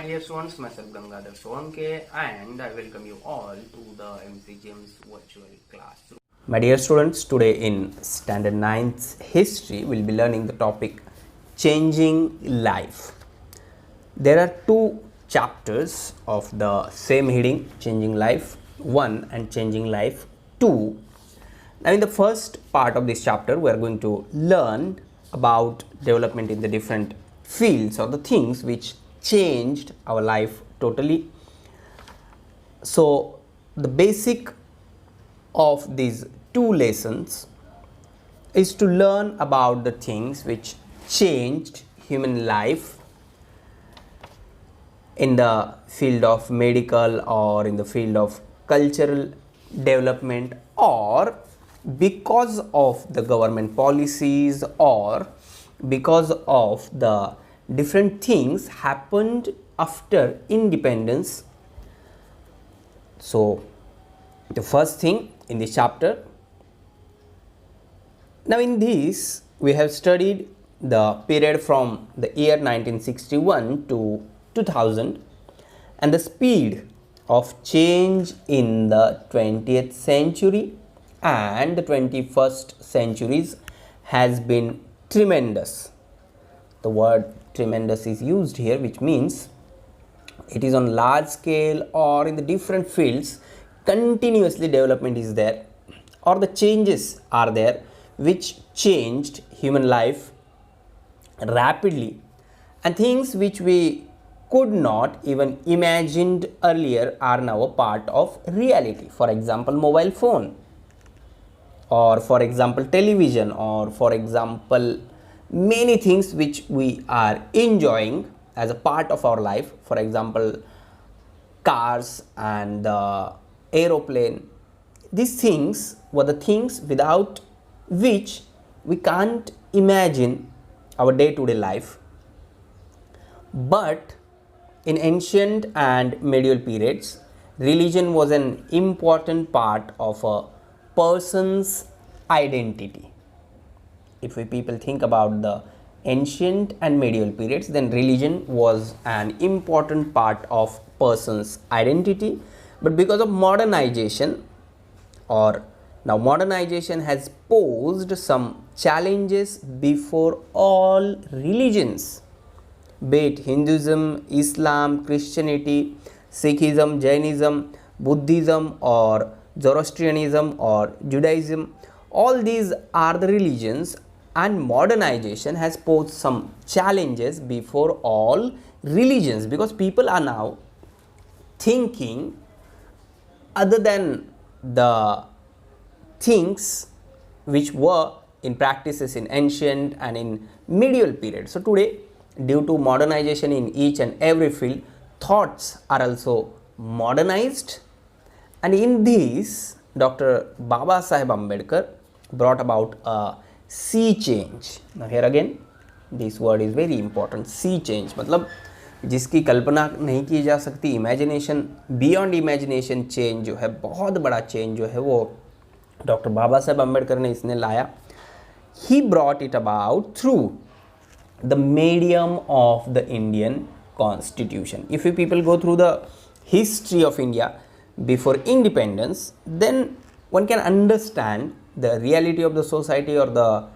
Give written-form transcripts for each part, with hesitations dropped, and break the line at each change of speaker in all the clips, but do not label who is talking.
dear students, myself Gangadhar Solanke and I welcome you all to the MC James virtual classroom. My dear students, today in Standard 9th History, we'll be learning the topic Changing Life. There are two chapters of the same heading, Changing Life 1 and Changing Life 2. Now in the first part of this chapter, we are going to learn about development in the different fields or the things which changed our life totally. So the basic of these two lessons is to learn about the things which changed human life in the field of medical or in the field of cultural development, or because of the government policies or because of the different things happened after independence. So the first thing in this chapter, now in this we have studied the period from the year 1961 to 2000 and the speed of change in the 20th century and the 21st centuries has been tremendous. The word tremendous is used here, which means it is on large scale or in the different fields continuously development is there, or the changes are there which changed human life rapidly, and things which we could not even imagined earlier are now a part of reality. For example, mobile phone, or for example television, or for example many things which we are enjoying as a part of our life. For example, cars and the aeroplane. These things were the things without which we can't imagine our day-to-day life. But in ancient and medieval periods, religion was an important part of a person's identity. If we people think about the ancient and medieval periods, then religion was an important part of person's identity. But because of modernization, or now modernization has posed some challenges before all religions, be it Hinduism, Islam, Christianity, Sikhism, Jainism, Buddhism, or Zoroastrianism, or Judaism. All these are the religions, and modernization has posed some challenges before all religions, because people are now thinking other than the things which were in practices in ancient and in medieval period. So today, due to modernization in each and every field, thoughts are also modernized, and in this Dr. Baba Saheb Ambedkar brought about a sea change. Now here again this word is very important, sea change, मतलब जिसकी कल्पना नहीं की जा सकती, imagination, beyond imagination change जो है, बहुत बड़ा चेंज जो है वो डॉक्टर बाबा साहेब अम्बेडकर ने इसने लाया. He brought it about through the medium of the Indian constitution. If you people go through the history of India before independence, then one can understand the reality of the society or the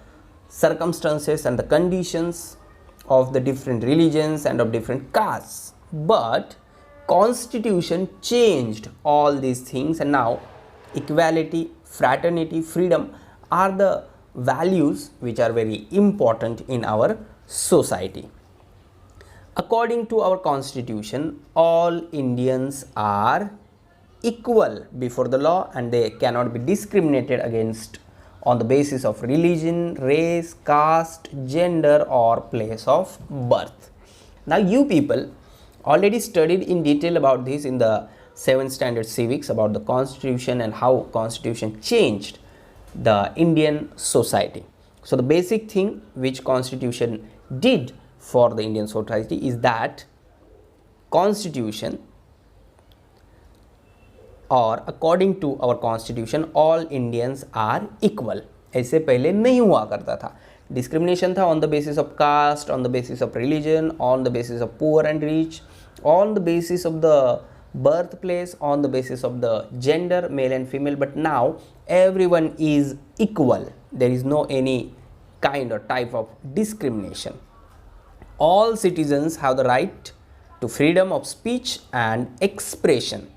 circumstances and the conditions of the different religions and of different castes. But constitution changed all these things, and now equality, fraternity, freedom are the values which are very important in our society. According to our constitution, all Indians are equal before the law and they cannot be discriminated against on the basis of religion, race, caste, gender, or place of birth. Now you people already studied in detail about this in the 7th standard civics, about the constitution and how constitution changed the Indian society. So the basic thing which constitution did for the Indian society is that constitution, और according to our constitution all Indians are equal. ऐसे पहले नहीं हुआ करता था, discrimination था on the basis of caste, on the basis of religion, on the basis of poor and rich, on the basis of the birthplace, on the basis of the gender, male and female. But now everyone is equal. There is no any kind or type of discrimination. All citizens have the right to freedom of speech and expression,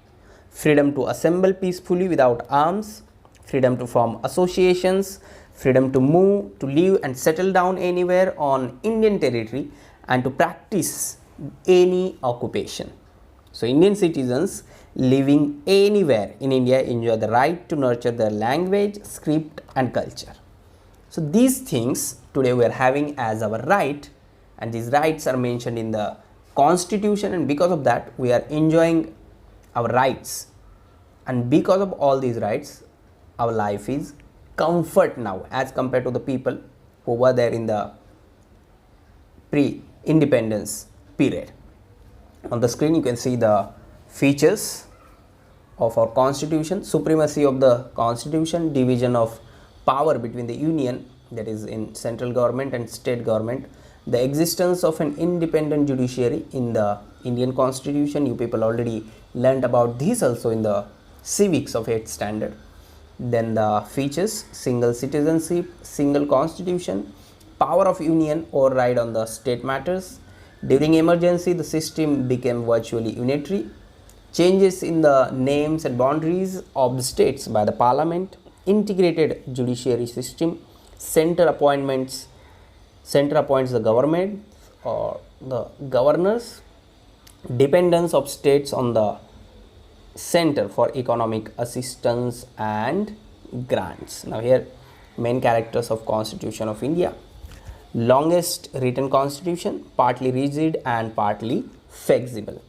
freedom to assemble peacefully without arms, freedom to form associations, freedom to move, to live and settle down anywhere on Indian territory, and to practice any occupation. So Indian citizens living anywhere in India enjoy the right to nurture their language, script and culture. So these things today we are having as our right, and these rights are mentioned in the constitution, and because of that we are enjoying our rights, and because of all these rights our life is comfort now as compared to the people who were there in the pre-independence period. On the screen you can see the features of our constitution: supremacy of the constitution, division of power between the union, that is in central government and state government, the existence of an independent judiciary in the Indian constitution. You people already learnt about this also in the civics of 8th standard. Then the features: single citizenship, single constitution, power of union override on the state matters. During emergency the system became virtually unitary. Changes in the names and boundaries of the states by the parliament. Integrated judiciary system. Center appoints the government or the governors. Dependence of states on the center for economic assistance and grants. Now here main characters of Constitution of India: longest written constitution, partly rigid and partly flexible,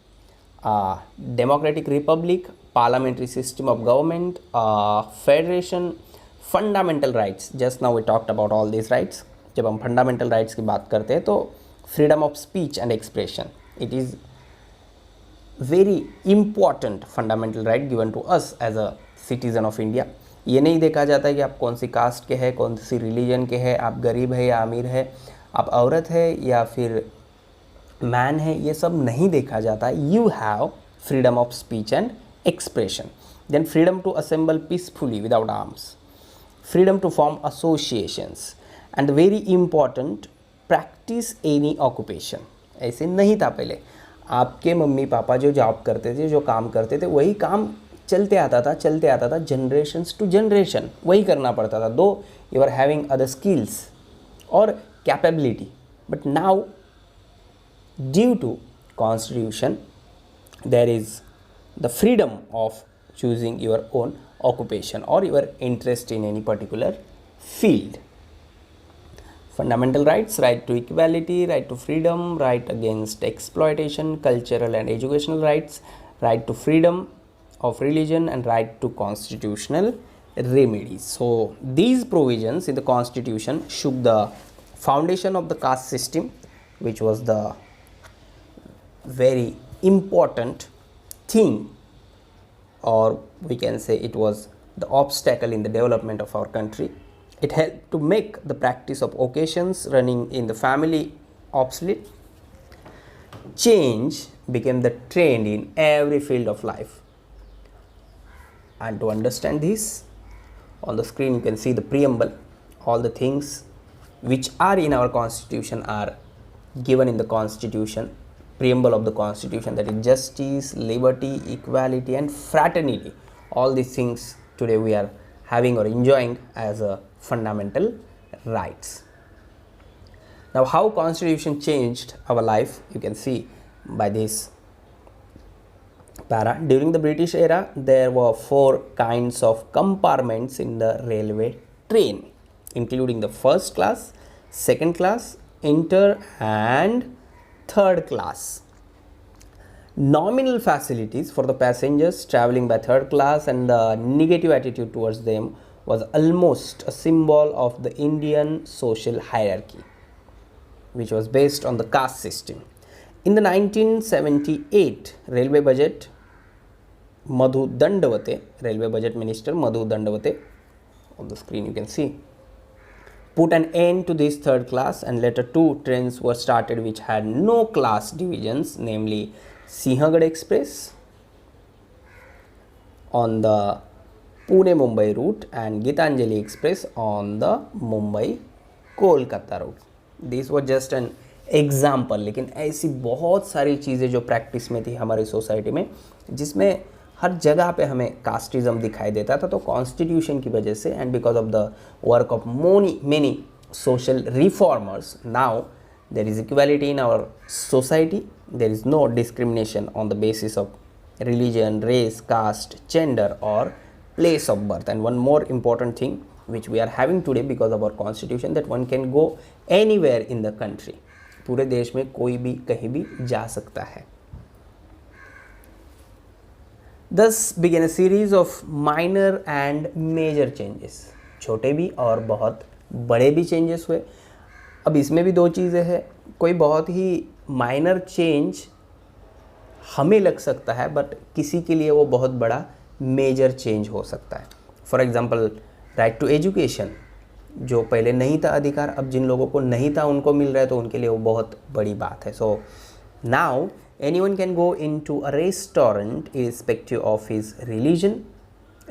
democratic republic, parliamentary system of government, federation, fundamental rights. Just now we talked about all these rights. जब हम fundamental rights की बात करते हैं तो freedom of speech and expression, it is very important fundamental right given to us as a citizen of India. ये नहीं देखा जाता है कि आप कौन सी कास्ट के हैं, कौन सी रिलीजन के हैं, आप गरीब है या अमीर है, आप औरत है या फिर मैन है, ये सब नहीं देखा जाता है. You have freedom of speech and expression. Then freedom to assemble peacefully without arms, freedom to form associations, and very important practice any occupation. ऐसे नहीं था पहले. आपके मम्मी पापा जो जॉब करते थे, जो काम करते थे, वही काम चलते आता था जनरेशन्स टू जनरेशन, वही करना पड़ता था. Though you are having other skills और capability, but now due to constitution there is the freedom of choosing your own occupation or your interest in any particular field. Fundamental rights: right to equality, right to freedom, right against exploitation, cultural and educational rights, right to freedom of religion, and right to constitutional remedies. So these provisions in the constitution shook the foundation of the caste system, which was the very important thing, or we can say it was the obstacle in the development of our country. It helped to make the practice of occasions running in the family obsolete. Change became the trend in every field of life. And to understand this, on the screen you can see the preamble. All the things which are in our constitution are given in the constitution, preamble of the constitution, that is justice, liberty, equality and fraternity. All these things today we are having or enjoying as a fundamental rights. Now how constitution changed our life, you can see by this para. During the British era there were 4 kinds of compartments in the railway train, including the first class, second class, inter and third class. Nominal facilities for the passengers traveling by third class and the negative attitude towards them was almost a symbol of the Indian social hierarchy, which was based on the caste system. In the 1978 railway budget, Madhu Dandavate, railway budget minister Madhu Dandavate, on the screen you can see, put an end to this third class, and later 2 trains were started which had no class divisions, namely Sinhagad Express on the Pune Mumbai route and Gitanjali Express on the Mumbai Kolkata route. This was just an example. लेकिन ऐसी बहुत सारी चीज़ें जो practice में थी हमारी society में, जिसमें हर जगह पे हमें कास्टिज्म दिखाई देता था. तो कॉन्स्टिट्यूशन की वजह से and because of the work of many social reformers, now there is equality in our society. There is no discrimination on the basis of religion, race, caste, gender or place of birth. And one more important thing which we are having today because of our constitution, that one can go anywhere in the country. पूरे देश में कोई भी कहीं भी जा सकता है. Thus began a series of minor and major changes. छोटे भी और बहुत बड़े भी चेंजेस हुए. अब इसमें भी दो चीज़ें हैं. कोई बहुत ही माइनर चेंज हमें लग सकता है, बट किसी के लिए वो बहुत बड़ा मेजर चेंज हो सकता है. For example, right to education, जो पहले नहीं था अधिकार, अब जिन लोगों को नहीं था उनको मिल रहा है, तो उनके लिए वो बहुत बड़ी बात है. So now anyone can go into a restaurant irrespective of his religion,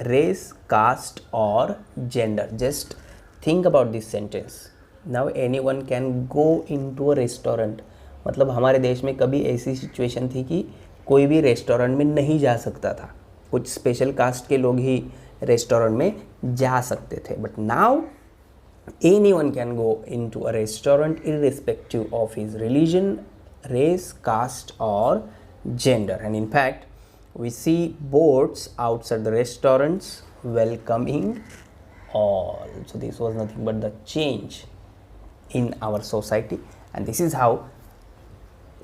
race, caste or gender. Just think about this sentence. Now anyone can go into a restaurant. मतलब हमारे देश में कभी ऐसी सिचुएशन थी कि कोई भी रेस्टोरेंट में नहीं जा सकता था. कुछ स्पेशल कास्ट के लोग ही रेस्टोरेंट में जा सकते थे. But now anyone can go into a restaurant irrespective of his religion, race, caste or gender. And in fact, we see boards outside the restaurants welcoming all. So this was nothing but the change in our society, and this is how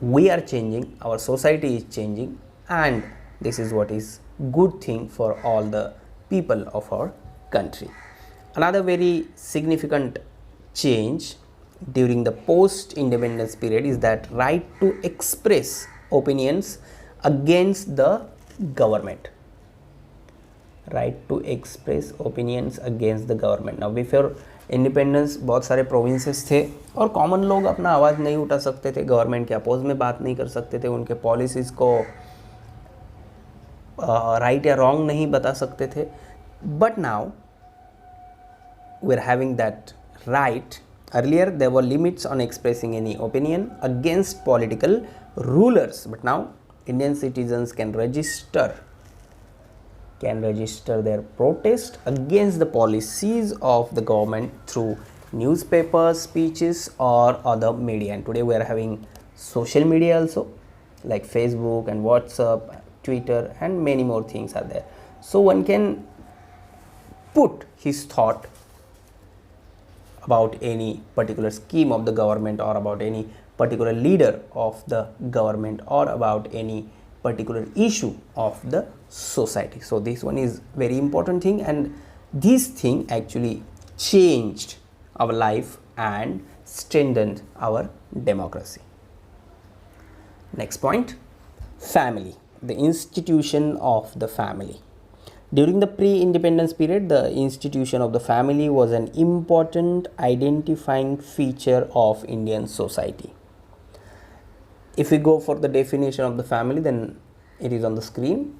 we are changing, our society is changing, and this is what is good thing for all the people of our country. Another very significant change during the post independence period is that right to express opinions against the government. Right to express opinions against the government. Now before independence बहुत सारे provinces थे और common लोग अपना आवाज़ नहीं उठा सकते थे, गवर्नमेंट के अपोज में बात नहीं कर सकते थे, उनके पॉलिसीज़ को राइट या रॉन्ग नहीं बता सकते थे. But now we are having that right. Earlier there were limits on expressing any opinion against political rulers, but now Indian citizens can register their protest against the policies of the government through newspapers, speeches or other media. And today we are having social media also, like Facebook and WhatsApp, Twitter and many more things are there. So one can put his thought about any particular scheme of the government or about any particular leader of the government or about any particular issue of the society. So this one is very important thing, and this thing actually changed our life and strengthened our democracy. Next point, family, the institution of the family. During the pre-independence period, the institution of the family was an important identifying feature of Indian society. If we go for the definition of the family, then it is on the screen.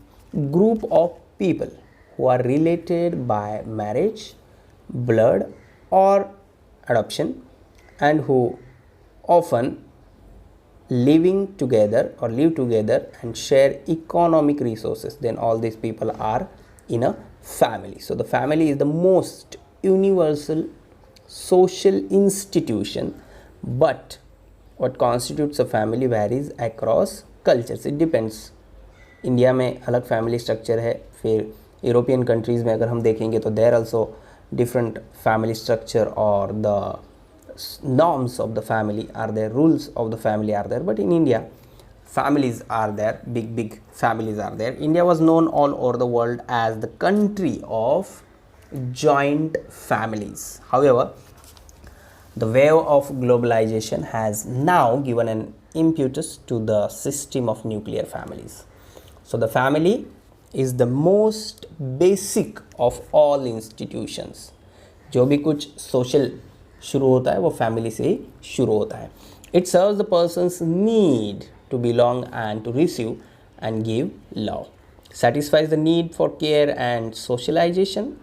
Group of people who are related by marriage, blood or adoption, and who often living together or live together and share economic resources, then all these people are in a family. So the family is the most universal social institution, but what constitutes a family varies across cultures. It depends. India में अलग family structure है, फिर European countries में अगर हम देखेंगे तो there also different family structure और the norms of the family are there, rules of the family are there. But in India, families are there, big families are there. India was known all over the world as the country of joint families. However, the wave of globalization has now given an impetus to the system of nuclear families. So the family is the most basic of all institutions. जो भी कुछ social शुरू होता है वो family से ही शुरू होता है. It serves the persons need to belong and to receive and give love. Satisfies the need for care and socialization.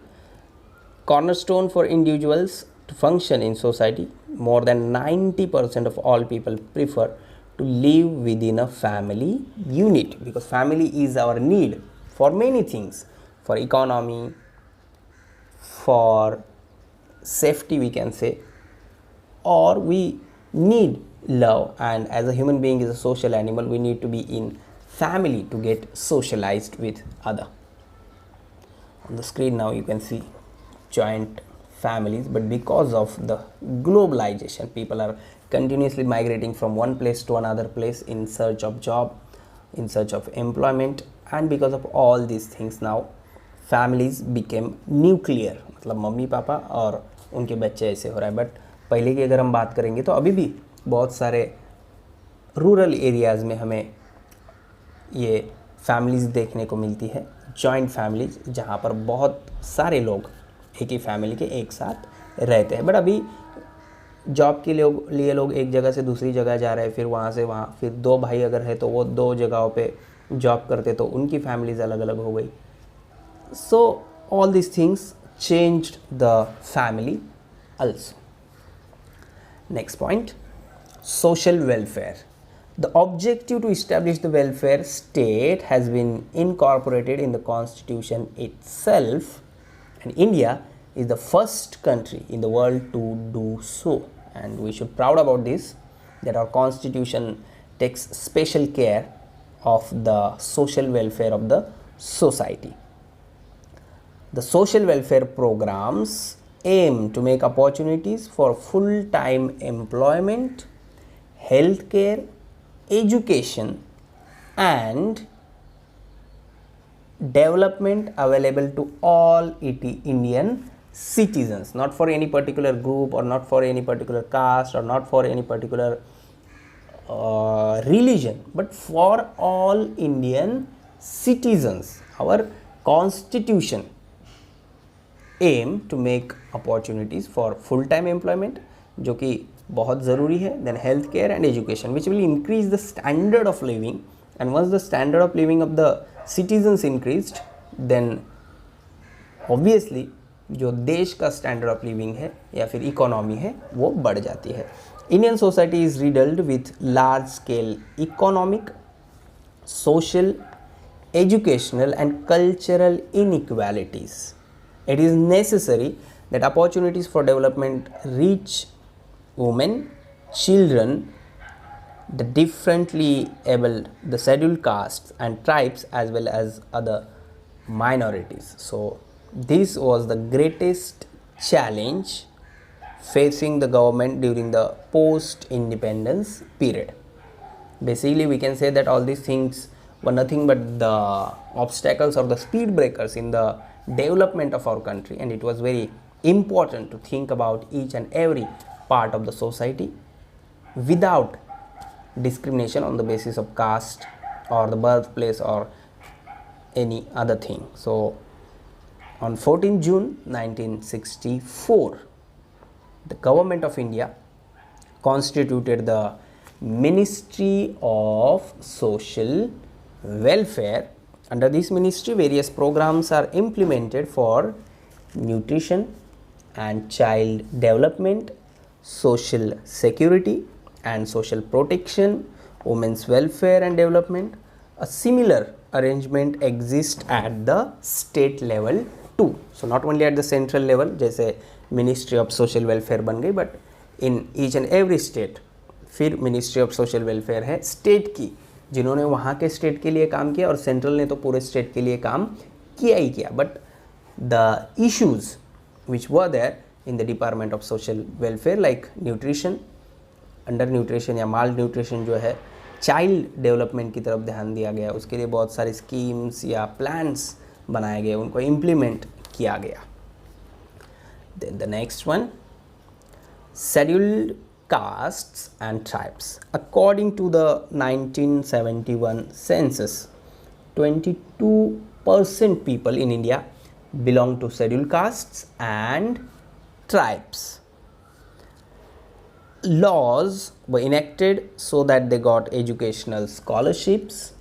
Cornerstone for individuals to function in society. More than 90% of all people prefer to live within a family unit, because family is our need for many things, for economy, for safety we can say, or we need love, and as a human being is a social animal, we need to be in family to get socialized with other. On the screen now you can see joint families, but because of the globalization, people are continuously migrating from one place to another place in search of job, in search of employment, and because of all these things now families became nuclear, मतलब mummy papa और उनके बच्चे ऐसे हो रहा है. But पहले की अगर हम बात करेंगे तो अभी भी बहुत सारे रूरल एरियाज़ में हमें ये फैमिलीज़ देखने को मिलती है, जॉइंट फैमिलीज, जहाँ पर बहुत सारे लोग एक ही फैमिली के एक साथ रहते हैं. बट अभी जॉब के लिए लोग एक जगह से दूसरी जगह जा रहे हैं, फिर वहाँ से वहाँ, फिर दो भाई अगर है तो वो दो जगहों पे जॉब करते तो उनकी फैमिलीज़ अलग अलग हो गई. So all this things changed the family also. Next point, social welfare. The objective to establish the welfare state has been incorporated in the constitution itself, and India is the first country in the world to do so, and we should proud about this, that our constitution takes special care of the social welfare of the society. The social welfare programs aim to make opportunities for full-time employment, healthcare, education and development available to all Indian citizens, not for any particular group or not for any particular caste or not for any particular religion, but for all Indian citizens. Our constitution aim to make opportunities for full time employment, जो कि बहुत ज़रूरी है, then health care and education, which will increase the standard of living, and once the standard of living of the citizens increased, then obviously जो देश का standard of living है या फिर economy है वो बढ़ जाती है. Indian society is riddled with large scale economic, social, educational and cultural inequalities. It is necessary that opportunities for development reach women, children, the differently abled, the scheduled castes and tribes as well as other minorities. So this was the greatest challenge facing the government during the post-independence period. Basically we can say that all these things were nothing but the obstacles or the speed breakers in the development of our country, and it was very important to think about each and every part of the society without discrimination on the basis of caste or the birthplace or any other thing. So on 14 June 1964, the government of India constituted the Ministry of Social Welfare. Under this ministry, various programs are implemented for nutrition and child development, social security and social protection, women's welfare and development. A similar arrangement exists at the state level too. So not only at the central level, जैसे Ministry of Social Welfare बन गई, but in each and every state फिर Ministry of Social Welfare है state की, जिन्होंने वहाँ के state के लिए काम किया, और सेंट्रल ने तो पूरे स्टेट के लिए काम किया ही किया. But the issues which were there in the department of social welfare like nutrition, under nutrition या माल न्यूट्रिशन जो है, चाइल्ड डेवलपमेंट की तरफ ध्यान दिया गया, उसके लिए बहुत सारी स्कीम्स या प्लान्स बनाए गए, उनको इम्प्लीमेंट किया गया. Then the next one, scheduled castes and tribes. According to the 1971 census, 22% people in India belong to scheduled castes and tribes. laws were enacted so that they got educational scholarships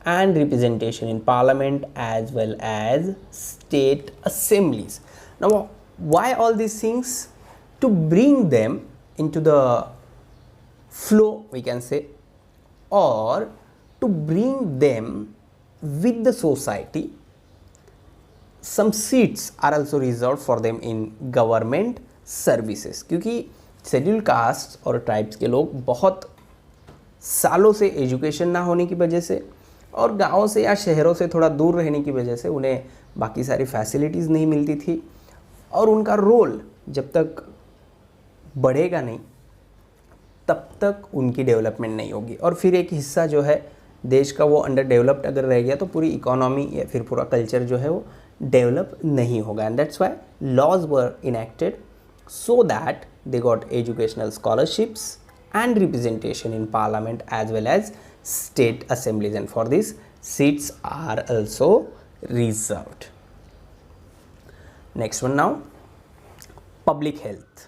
and representation in parliament as well as state assemblies. Now, why all these things? To bring them into the flow, we can say, or to bring them with the society. Some seats are also reserved for them in government services, क्योंकि schedule caste और tribes के लोग बहुत सालों से education ना होने की वजह से और गाँव से या शहरों से थोड़ा दूर रहने की वजह से उन्हें बाकी सारी फैसिलिटीज़ नहीं मिलती थी, और उनका रोल जब तक बढ़ेगा नहीं तब तक उनकी डेवलपमेंट नहीं होगी, और फिर एक हिस्सा जो है देश का वो अंडर डेवलप्ड अगर रह गया तो पूरी इकोनॉमी या फिर पूरा कल्चर जो है वो डेवलप नहीं होगा. And that's why laws were enacted so that they got educational scholarships and representation in parliament as well as state assemblies, and for this seats are also reserved. Next one now, public health.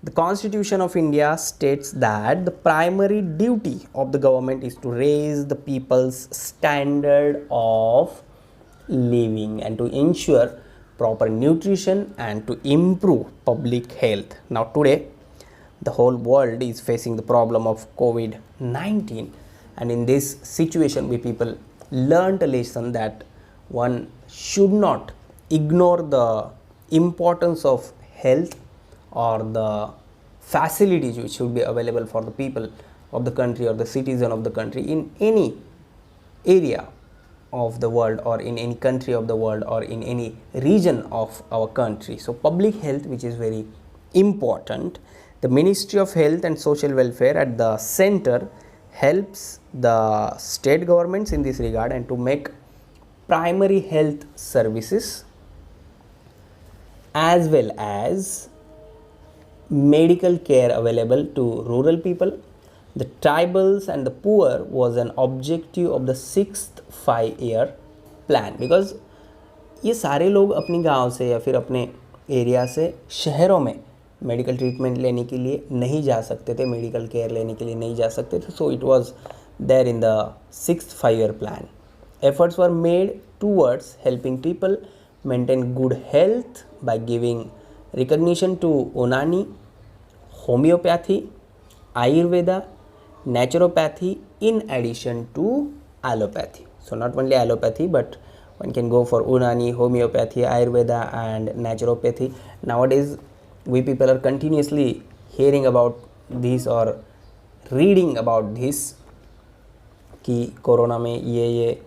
The Constitution of India states that the primary duty of the government is to raise the people's standard of living and to ensure proper nutrition and to improve public health. Now today the whole world is facing the problem of COVID-19, and in this situation we people learned a lesson that one should not ignore the importance of health or the facilities which should be available for the people of the country or the citizen of the country in any area of the world or in any country of the world or in any region of our country. So public health, which is very important, the Ministry of Health and Social Welfare at the center helps the state governments in this regard and to make primary health services as well as medical care available to rural people, the tribals and the poor was an objective of the 6th 5-year plan. because ये सारे लोग अपनी गांव से या फिर अपने area से शहरों में मेडिकल ट्रीटमेंट लेने के लिए नहीं जा सकते थे, मेडिकल केयर लेने के लिए नहीं जा सकते थे. So it was there in the 6th 5-year plan. Efforts were made towards helping people maintain good health by giving recognition to Unani, homeopathy, Ayurveda, naturopathy in addition to allopathy. So not only allopathy, but one can go for Unani, homeopathy, Ayurveda and naturopathy. Nowadays we people are continuously hearing about this or reading about this कि corona में ये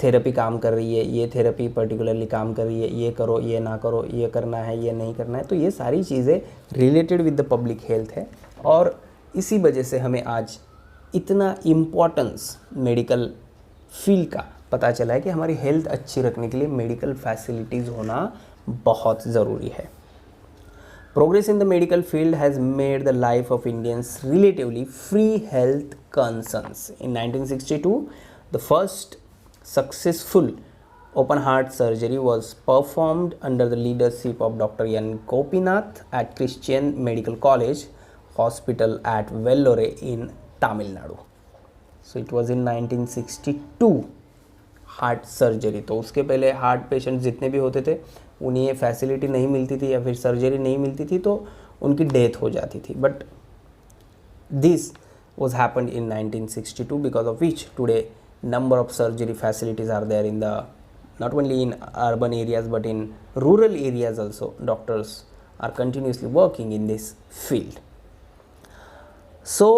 therapy काम कर रही है, ये therapy particularly काम कर रही है, ये करो, ये ना करो, ये करना है, ये नहीं करना है. तो ये सारी चीज़ें related with the public health है, और इसी वजह से हमें आज इतना इम्पोर्टेंस मेडिकल फील्ड का पता चला है कि हमारी हेल्थ अच्छी रखने के लिए मेडिकल फैसिलिटीज़ होना बहुत ज़रूरी है. Progress in the medical field has made the life of Indians relatively free health concerns. In 1962, the first successful open heart surgery was performed under the leadership of Dr. N. Gopinath at Christian Medical College Hospital at Vellore in Tamil Nadu. So it was in 1962 heart surgery. तो उसके पहले heart patient जितने भी होते थे उन्हें ये facility नहीं मिलती थी या फिर सर्जरी नहीं मिलती थी, तो उनकी डेथ हो जाती थी. But this was happened in 1962, because of which today number of surgery facilities are there in the not only in urban areas but in rural areas also. Doctors are continuously working in this field. So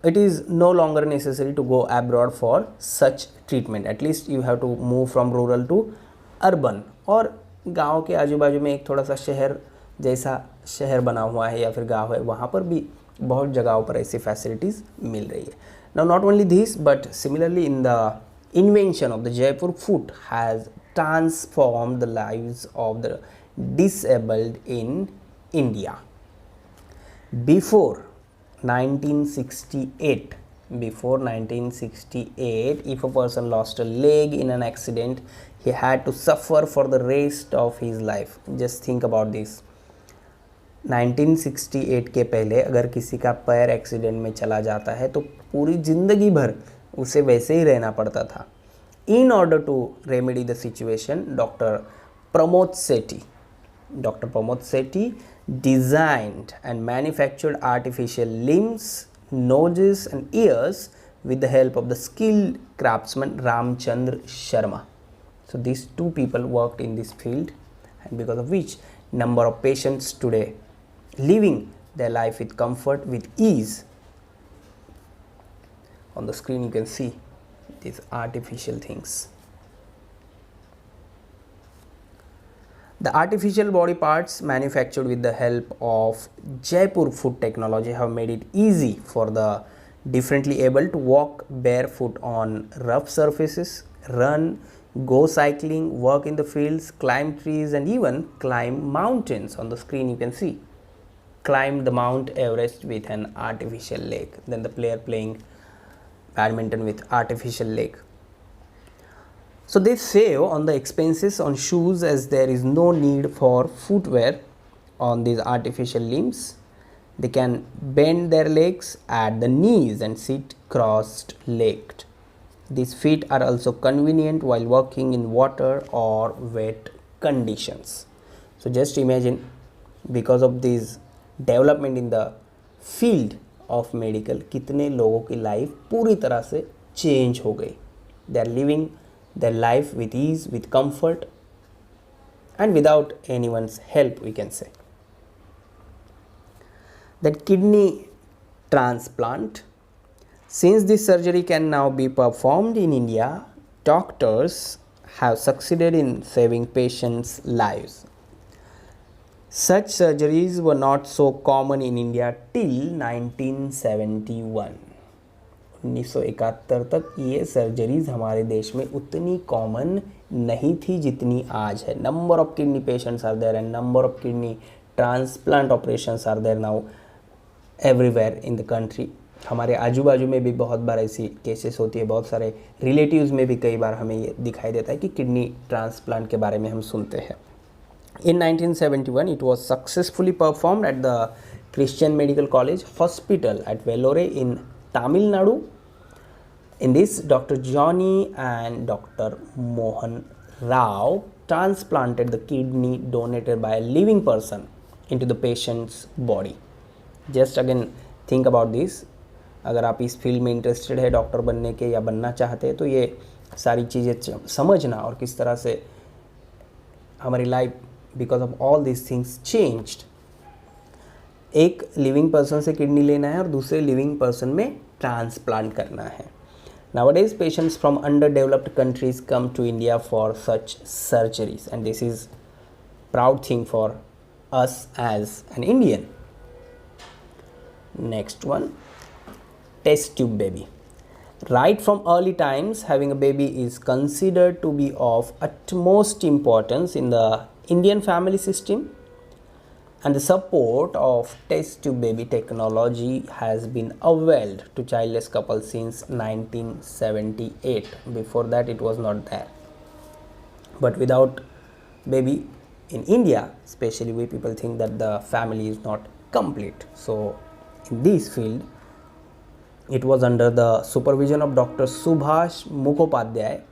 it is no longer necessary to go abroad for such treatment. At least you have to move from rural to urban. और गांव के आजू बाजू में एक थोड़ा सा शहर जैसा शहर बना हुआ है या फिर गांव है, वहाँ पर भी बहुत जगहों पर ऐसी फैसिलिटीज़ मिल रही है. Now not only this, but similarly in the invention of the Jaipur foot has transformed the lives of the disabled in India. Before 1968, if a person lost a leg in an accident, he had to suffer for the rest of his life. Just think about this. 1968 के पहले अगर किसी का पैर accident में चला जाता है तो पूरी ज़िंदगी भर उसे वैसे ही रहना पड़ता था. In order to remedy the situation, Dr. Pramod Sethi designed and manufactured artificial limbs, noses and ears with the help of the skilled craftsman Ramchandra Sharma. So these two people worked in this field, and because of which number of patients today living their life with comfort, with ease. On the screen you can see these artificial things. The artificial body parts manufactured with the help of Jaipur foot technology have made it easy for the differently able to walk barefoot on rough surfaces, run, go cycling, work in the fields, climb trees and even climb mountains. On the screen you can see climb the Mount Everest with an artificial leg. Then the player playing badminton with artificial leg. So they save on the expenses on shoes as there is no need for footwear on these artificial limbs. They can bend their legs at the knees and sit crossed legged. These feet are also convenient while working in water or wet conditions. So just imagine, because of this development in the field of medical, कितने लोगों की life पूरी तरह से change हो गई. They are living their life with ease, with comfort and without anyone's help, we can say. That kidney transplant, since this surgery can now be performed in India, doctors have succeeded in saving patients' lives. Such surgeries were not so common in India till 1971. 1971 तक ये surgeries हमारे देश में उतनी common नहीं थी जितनी आज है. Number of kidney patients are there and number of kidney transplant operations are there now everywhere in the country. हमारे आजू बाजू में भी बहुत बार ऐसी केसेस होती है. बहुत सारे रिलेटिव्स में भी कई बार हमें ये दिखाई देता है कि किडनी ट्रांसप्लांट के बारे में हम सुनते हैं. In 1971, it was successfully performed at the Christian Medical College Hospital at Vellore in Tamil Nadu. In this, Dr. Johnny and Dr. Mohan Rao transplanted the kidney donated by a living person into the patient's body. Just again think about this. अगर आप इस field में interested है doctor बनने के या बनना चाहते हैं तो ये सारी चीज़ें समझना और किस तरह से हमारी life because of all this things changed. एक लिविंग पर्सन से किडनी लेना है और दूसरे लिविंग पर्सन में ट्रांसप्लांट करना है. Nowadays, patients from underdeveloped countries come to India for such surgeries, and this is proud thing for us as an Indian. Next one, test tube baby. Right from early times, having a baby is considered to be of utmost importance in the Indian family system, and the support of test tube baby technology has been availed to childless couples since 1978. Before that it was not there. But without baby in India, especially we people think that the family is not complete. So in this field, it was under the supervision of Dr. Subhash Mukhopadhyay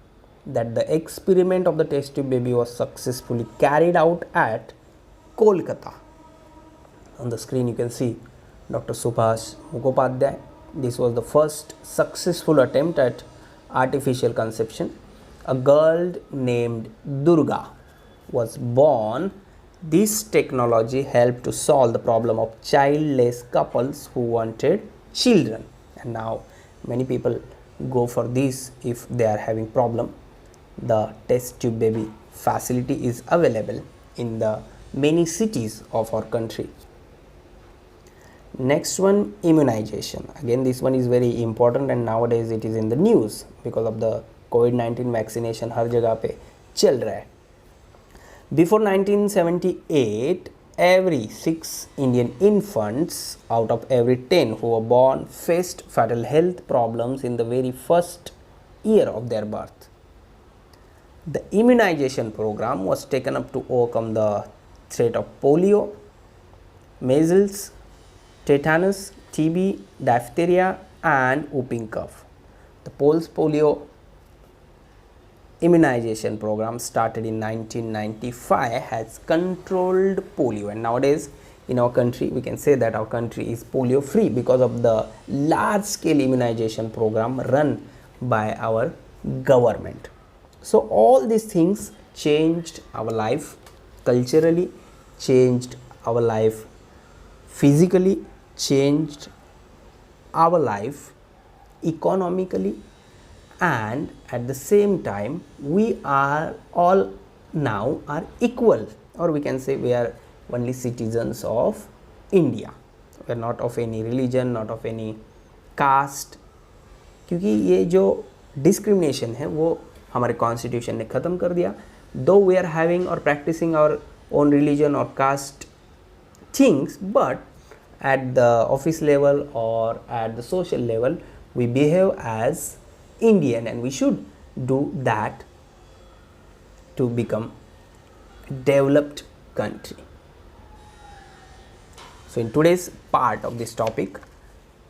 that the experiment of the test tube baby was successfully carried out at Kolkata. On the screen you can see Dr. Subhash Mukhopadhyay. This was the first successful attempt at artificial conception. A girl named Durga was born. This technology helped to solve the problem of childless couples who wanted children, and now many people go for this if they are having problem. The test tube baby facility is available in the many cities of our country. Next one, immunization. Again this one is very important and nowadays it is in the news because of the COVID-19 vaccination हर जगह पे चल रहा है. Before 1978, every 6 Indian infants out of every 10 who were born faced fatal health problems in the very first year of their birth. The immunization program was taken up to overcome the threat of polio, measles, tetanus, TB, diphtheria, and whooping cough. The pulse polio immunization program started in 1995 has controlled polio, and nowadays in our country we can say that our country is polio free because of the large scale immunization program run by our government. So all these things changed our life culturally, changed our life physically, changed our life economically, and at the same time we are all now are equal, or we can say we are only citizens of India. We are not of any religion, not of any caste, क्योंकि ये जो discrimination है वो हमारे constitution ने ख़त्म कर दिया. दो वी आर हैविंग और प्रैक्टिसिंग आवर ओन रिलीजन और cast things, but at the office level or at the social level we behave as Indian, and we should do that to become a developed country. So in today's part of this topic,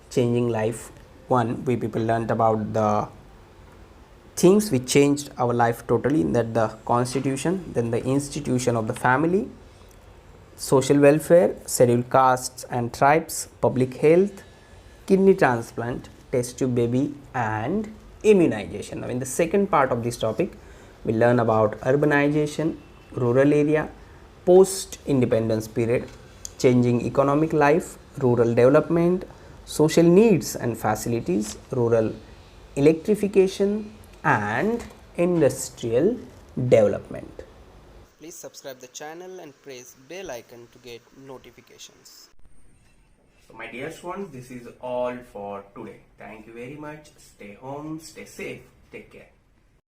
changing life 1, we people learnt about the things which changed our life totally, that the constitution, then the institution of the family, social welfare, scheduled castes and tribes, public health, kidney transplant, test tube baby, and immunization. Now in the second part of this topic we learn about urbanization, rural area, post independence period, changing economic life, rural development, social needs and facilities, rural electrification, and industrial development. Please subscribe the channel and press bell icon to get notifications. So my dear students, this is all for today. Thank you very much. Stay home, stay safe, take care.